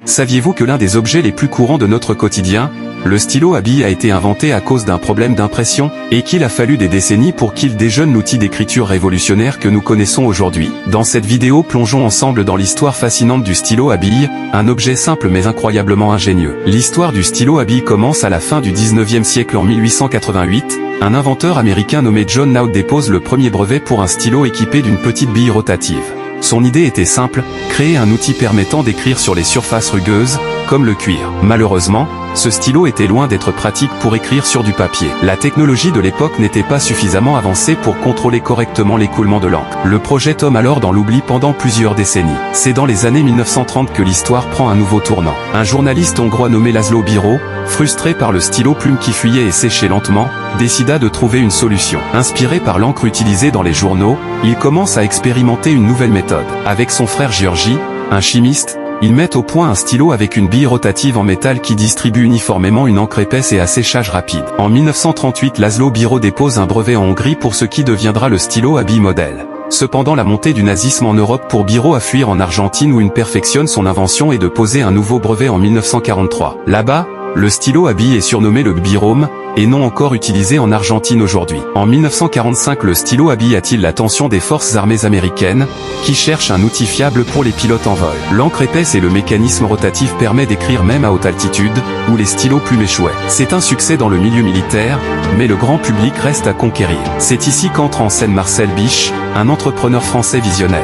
Saviez-vous que l'un des objets les plus courants de notre quotidien, le stylo à billes, a été inventé à cause d'un problème d'impression, et qu'il a fallu des décennies pour qu'il déjeune l'outil d'écriture révolutionnaire que nous connaissons aujourd'hui? Dans cette vidéo, plongeons ensemble dans l'histoire fascinante du stylo à billes, un objet simple mais incroyablement ingénieux. L'histoire du stylo à billes commence à la fin du 19e siècle. En 1888, un inventeur américain nommé John Naud dépose le premier brevet pour un stylo équipé d'une petite bille rotative. Son idée était simple, créer un outil permettant d'écrire sur les surfaces rugueuses, comme le cuir. Malheureusement, ce stylo était loin d'être pratique pour écrire sur du papier. La technologie de l'époque n'était pas suffisamment avancée pour contrôler correctement l'écoulement de l'encre. Le projet tombe alors dans l'oubli pendant plusieurs décennies. C'est dans les années 1930 que l'histoire prend un nouveau tournant. Un journaliste hongrois nommé László Bíró, frustré par le stylo plume qui fuyait et séchait lentement, décida de trouver une solution. Inspiré par l'encre utilisée dans les journaux, il commence à expérimenter une nouvelle méthode. Avec son frère György, un chimiste, ils mettent au point un stylo avec une bille rotative en métal qui distribue uniformément une encre épaisse et à séchage rapide. En 1938, László Bíró dépose un brevet en Hongrie pour ce qui deviendra le stylo à billes modèle. Cependant, la montée du nazisme en Europe pour Bíró à fuir en Argentine où il perfectionne son invention et de poser un nouveau brevet en 1943. Là-bas, le stylo à billes est surnommé le Bíróm, et non encore utilisé en Argentine aujourd'hui. En 1945, le stylo à billes attire l'attention des forces armées américaines, qui cherchent un outil fiable pour les pilotes en vol. L'encre épaisse et le mécanisme rotatif permet d'écrire même à haute altitude, où les stylos plumes échouaient. C'est un succès dans le milieu militaire, mais le grand public reste à conquérir. C'est ici qu'entre en scène Marcel Bich, un entrepreneur français visionnaire.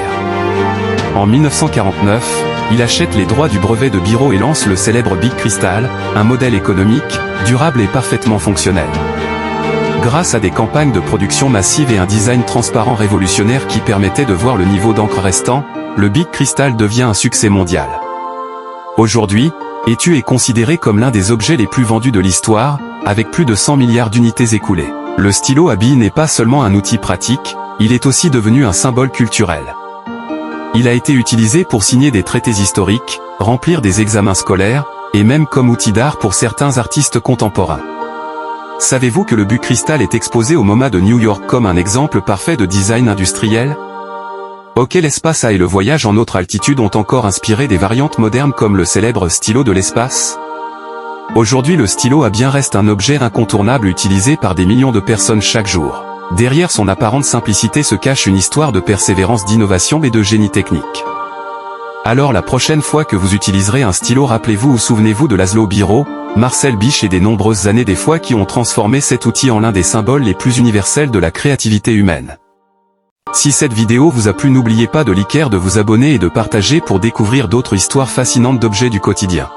En 1949, il achète les droits du brevet de Bíró et lance le célèbre Big Crystal, un modèle économique, durable et parfaitement fonctionnel. Grâce à des campagnes de production massive et un design transparent révolutionnaire qui permettait de voir le niveau d'encre restant, le Big Crystal devient un succès mondial. Aujourd'hui, Étu est considéré comme l'un des objets les plus vendus de l'histoire, avec plus de 100 milliards d'unités écoulées. Le stylo à billes n'est pas seulement un outil pratique, il est aussi devenu un symbole culturel. Il a été utilisé pour signer des traités historiques, remplir des examens scolaires, et même comme outil d'art pour certains artistes contemporains. Savez-vous que le Big Crystal est exposé au MoMA de New York comme un exemple parfait de design industriel? Ok, l'espace et le voyage en haute altitude ont encore inspiré des variantes modernes comme le célèbre stylo de l'espace. Aujourd'hui, le stylo à billes reste un objet incontournable utilisé par des millions de personnes chaque jour. Derrière son apparente simplicité se cache une histoire de persévérance, d'innovation et de génie technique. Alors la prochaine fois que vous utiliserez un stylo, rappelez-vous ou souvenez-vous de László Bíró, Marcel Bich et des nombreuses années des fois qui ont transformé cet outil en l'un des symboles les plus universels de la créativité humaine. Si cette vidéo vous a plu, n'oubliez pas de liker, de vous abonner et de partager pour découvrir d'autres histoires fascinantes d'objets du quotidien.